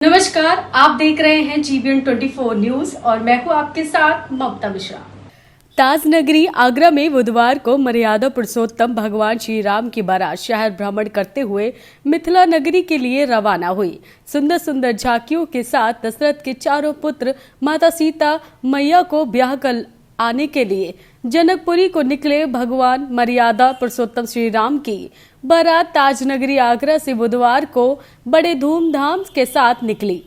नमस्कार, आप देख रहे हैं जीबीएन 24 न्यूज और मैं हूं आपके साथ ममता मिश्रा। ताज नगरी आगरा में बुधवार को मर्यादा पुरुषोत्तम भगवान श्री राम की बारात शहर भ्रमण करते हुए मिथिला नगरी के लिए रवाना हुई। सुंदर सुंदर झांकियों के साथ दशरथ के चारों पुत्र माता सीता मैया को ब्याह कर आने के लिए जनकपुरी को निकले भगवान मर्यादा पुरुषोत्तम श्री राम की बारात ताजनगरी आगरा से बुधवार को बड़े धूमधाम के साथ निकली।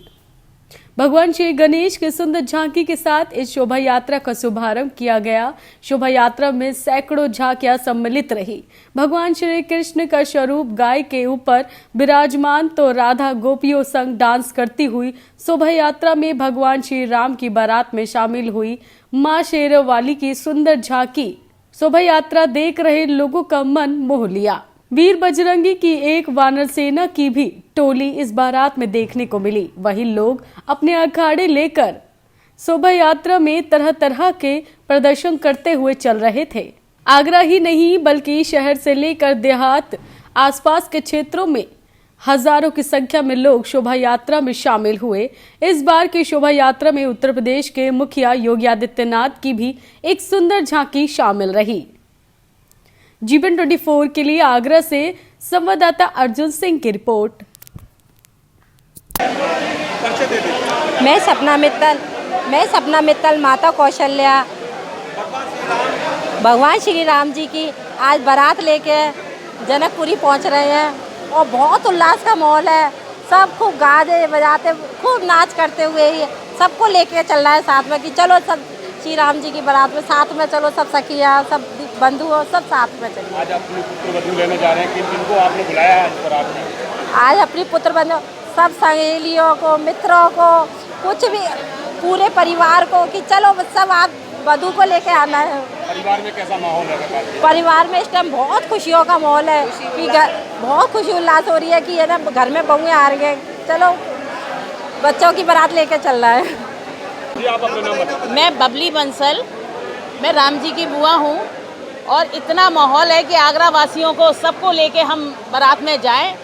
भगवान श्री गणेश की सुंदर झांकी के साथ इस शोभा यात्रा का शुभारंभ किया गया। शोभा यात्रा में सैकड़ों झांकियां सम्मिलित रही। भगवान श्री कृष्ण का स्वरूप गाय के ऊपर विराजमान तो राधा गोपियों संग डांस करती हुई शोभा यात्रा में भगवान श्री राम की बारात में शामिल हुई। मां शेरवाली की सुंदर झांकी शोभा यात्रा देख रहे लोगों का मन मोह लिया। वीर बजरंगी की एक वानर सेना की भी टोली इस बारात में देखने को मिली। वहीं लोग अपने अखाड़े लेकर शोभा यात्रा में तरह तरह के प्रदर्शन करते हुए चल रहे थे। आगरा ही नहीं बल्कि शहर से लेकर देहात आसपास के क्षेत्रों में हजारों की संख्या में लोग शोभा यात्रा में शामिल हुए। इस बार की शोभा यात्रा में उत्तर प्रदेश के मुखिया योगी आदित्यनाथ की भी एक सुंदर झांकी शामिल रही। जीबीएन 24 के लिए आगरा से संवाददाता अर्जुन सिंह की रिपोर्ट। मैं सपना मित्तल माता कौशल्या भगवान श्री राम जी की आज बारात लेके जनकपुरी पहुंच रहे हैं और बहुत उल्लास का माहौल है। सब खूब गाजे बजाते खूब नाच करते हुए ही सबको लेके चल रहा है साथ में कि चलो सब श्री राम जी की बारात में साथ में चलो, सब सखिया सब बंधु हो सब साथ में चलिए। आज अपनी पुत्र वधू लेने जा रहे हैं, किनको आपने बुलाया है आज बारात में? आज अपनी पुत्र बंधु सब सहेलियों को, मित्रों को, कुछ भी पूरे परिवार को कि चलो सब आप वधू को लेके आना है। परिवार में कैसा माहौल है? परिवार में इस टाइम बहुत खुशियों का माहौल है कि बहुत खुशी उल्लास हो रही है कि ये ना घर में बहुएं आ रही हैं, चलो बच्चों की बारात लेके चल रहा है। आप अपना नाम बताइए। मैं बबली बंसल, मैं राम जी की बुआ हूँ और इतना माहौल है कि आगरा वासियों को सबको लेके हम बारात में जाएं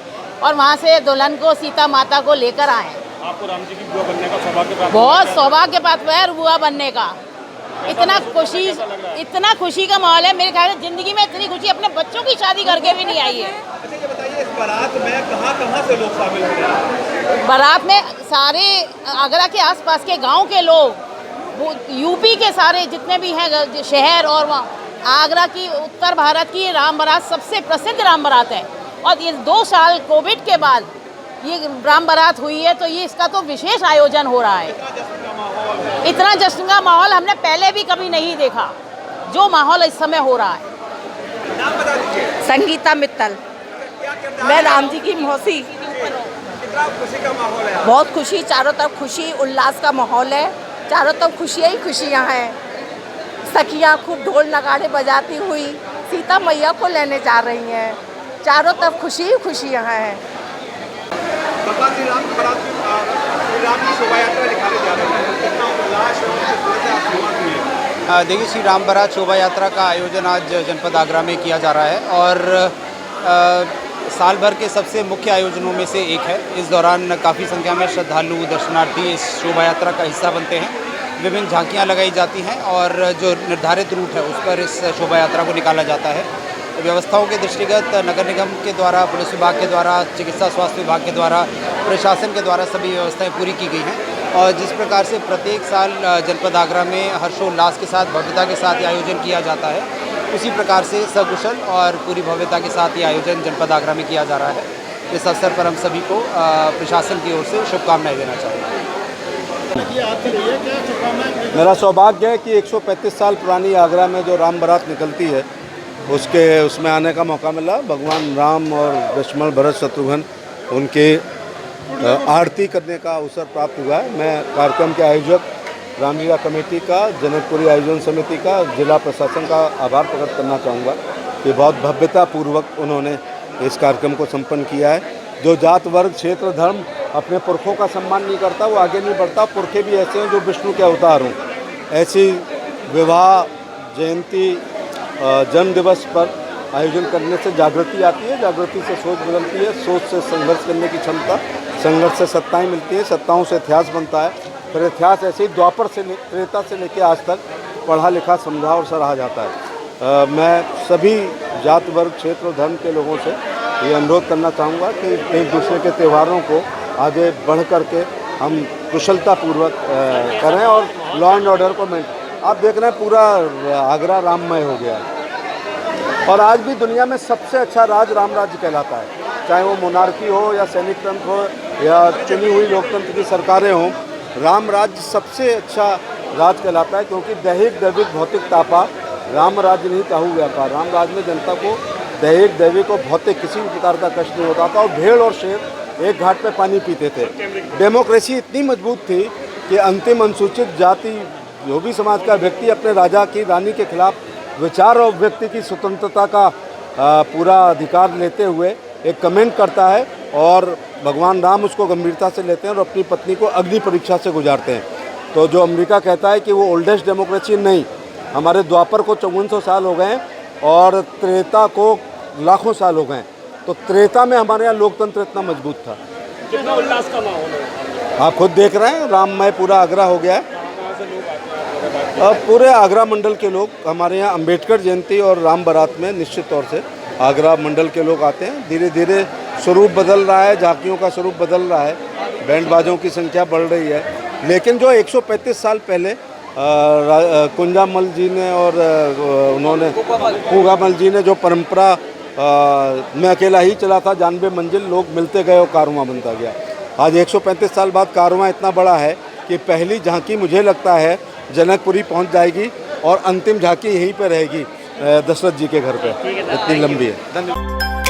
और वहाँ से दुल्हन को सीता माता को लेकर आएं। आपको राम जी की बुआ बनने का सौभाग्य प्राप्त बहुत सौभाग्य प्राप्त है बुआ बनने का। इतना खुशी का माहौल है। मेरे ख्याल से जिंदगी में इतनी खुशी अपने बच्चों की शादी करके भी नहीं आई है। अच्छा ये बताइए, इस बारात में कहाँ से लोग शामिल हो रहे हैं? बारात में सारे आगरा के आसपास के गांव के लोग, यूपी के सारे जितने भी हैं शहर और वहाँ आगरा की उत्तर भारत की राम बारात सबसे प्रसिद्ध राम बारात है। और ये 2 साल कोविड के बाद ये राम बारात हुई है तो ये इसका तो विशेष आयोजन हो रहा है। इतना जश्न का माहौल हमने पहले भी कभी नहीं देखा जो माहौल इस समय हो रहा है। नाम बता दीजिए। संगीता मित्तल, मैं राम जी की मौसी। कितना खुशी का माहौल है? बहुत खुशी, चारों तरफ खुशी उल्लास का माहौल है। चारों तरफ खुशियाँ ही खुशियाँ हैं। सखियाँ खूब ढोल नगाड़े बजाती हुई सीता मैया को लेने जा रही हैं। चारों तरफ खुशी ही खुशियाँ हैं। भगवान श्री राम की बारात में श्री राम की शोभा यात्रा निकाली जा रही है, कितना उल्लास है? देखिए, श्री राम बारात शोभा यात्रा का आयोजन आज जनपद आगरा में किया जा रहा है और साल भर के सबसे मुख्य आयोजनों में से एक है। इस दौरान काफ़ी संख्या में श्रद्धालु दर्शनार्थी इस शोभा यात्रा का हिस्सा बनते हैं। विभिन्न झांकियाँ लगाई जाती हैं और जो निर्धारित रूट है उस पर इस शोभा यात्रा को निकाला जाता है। व्यवस्थाओं के दृष्टिगत नगर निगम के द्वारा, पुलिस विभाग के द्वारा, चिकित्सा स्वास्थ्य विभाग के द्वारा, प्रशासन के द्वारा सभी व्यवस्थाएं पूरी की गई हैं। और जिस प्रकार से प्रत्येक साल जनपद आगरा में हर्षोल्लास के साथ, भव्यता के साथ ये आयोजन किया जाता है, उसी प्रकार से सकुशल और पूरी भव्यता के साथ ये आयोजन जनपद आगरा में किया जा रहा है। इस अवसर पर हम सभी को प्रशासन की ओर से शुभकामनाएँ देना चाहूँगा। मेरा सौभाग्य है कि 135 साल पुरानी आगरा में जो राम बारात निकलती है उसमें आने का मौका मिला। भगवान राम और लक्ष्मण भरत शत्रुघ्न उनके आरती करने का अवसर प्राप्त हुआ है। मैं कार्यक्रम के आयोजक रामलीला कमेटी का, जनकपुरी आयोजन समिति का, जिला प्रशासन का आभार प्रकट करना चाहूँगा कि बहुत भव्यतापूर्वक उन्होंने इस कार्यक्रम को संपन्न किया है। जो जात वर्ग क्षेत्र धर्म अपने पुरखों का सम्मान नहीं करता वो आगे नहीं बढ़ता। पुरखे भी ऐसे हैं जो विष्णु के अवतार हों। ऐसी विवाह, जयंती, जन्म दिवस पर आयोजन करने से जागृति आती है, जागृति से सोच बदलती है, सोच से संघर्ष करने की क्षमता, संघर्ष से सत्ताएं मिलती हैं, सत्ताओं से इतिहास बनता है, फिर इतिहास ऐसे ही द्वापर से त्रेता से लेकर आज तक पढ़ा लिखा समझा और सराहा जाता है। मैं सभी जात वर्ग क्षेत्र और धर्म के लोगों से ये अनुरोध करना चाहूँगा कि एक दूसरे के त्यौहारों को आगे बढ़ करके हम कुशलतापूर्वक करें और लॉ एंड ऑर्डर को आप देख रहे हैं पूरा आगरा राममय हो गया है और आज भी दुनिया में सबसे अच्छा राज राम राज्य कहलाता है, चाहे वो मोनार्की हो या सैनिक तंत्र हो या चुनी हुई लोकतंत्र की सरकारें हों। राम राज्य सबसे अच्छा राज कहलाता है क्योंकि दैहिक दैविक भौतिक तापा राम राज्य नहीं ताहू व्यापार। राम राज्य में जनता को दैहिक दैविक और भौतिक किसी भी प्रकार का कष्ट नहीं होता था और भेड़ और शेर एक घाट पे पानी पीते थे। डेमोक्रेसी इतनी मजबूत थी कि अंतिम अनुसूचित जाति जो भी समाज का व्यक्ति अपने राजा की रानी के खिलाफ विचार और व्यक्ति की स्वतंत्रता का पूरा अधिकार लेते हुए एक कमेंट करता है और भगवान राम उसको गंभीरता से लेते हैं और अपनी पत्नी को अग्नि परीक्षा से गुजारते हैं। तो जो अमेरिका कहता है कि वो ओल्डेस्ट डेमोक्रेसी, नहीं, हमारे द्वापर को 5400 साल हो गए और त्रेता को लाखों साल हो गए। तो त्रेता में हमारे यहाँ लोकतंत्र इतना मजबूत था। कितना उल्लास का माहौल है, आप खुद देख रहे हैं, राममय पूरा आगरा हो गया है। अब पूरे आगरा मंडल के लोग हमारे यहाँ अंबेडकर जयंती और राम बारात में निश्चित तौर से आगरा मंडल के लोग आते हैं। धीरे धीरे स्वरूप बदल रहा है, झांकियों का स्वरूप बदल रहा है, बैंड बाजों की संख्या बढ़ रही है, लेकिन जो 135 साल पहले कुंजामल जी ने और उन्होंने पूगामल जी ने जो परंपरा में अकेला ही चला था, 92 मंजिल, लोग मिलते गए और कारवां बनता गया। आज 135 साल बाद कारवां इतना बड़ा है कि पहली झांकी मुझे लगता है जनकपुरी पहुंच जाएगी और अंतिम झांकी यहीं पे रहेगी दशरथ जी के घर पे, इतनी लंबी है। धन्यवाद।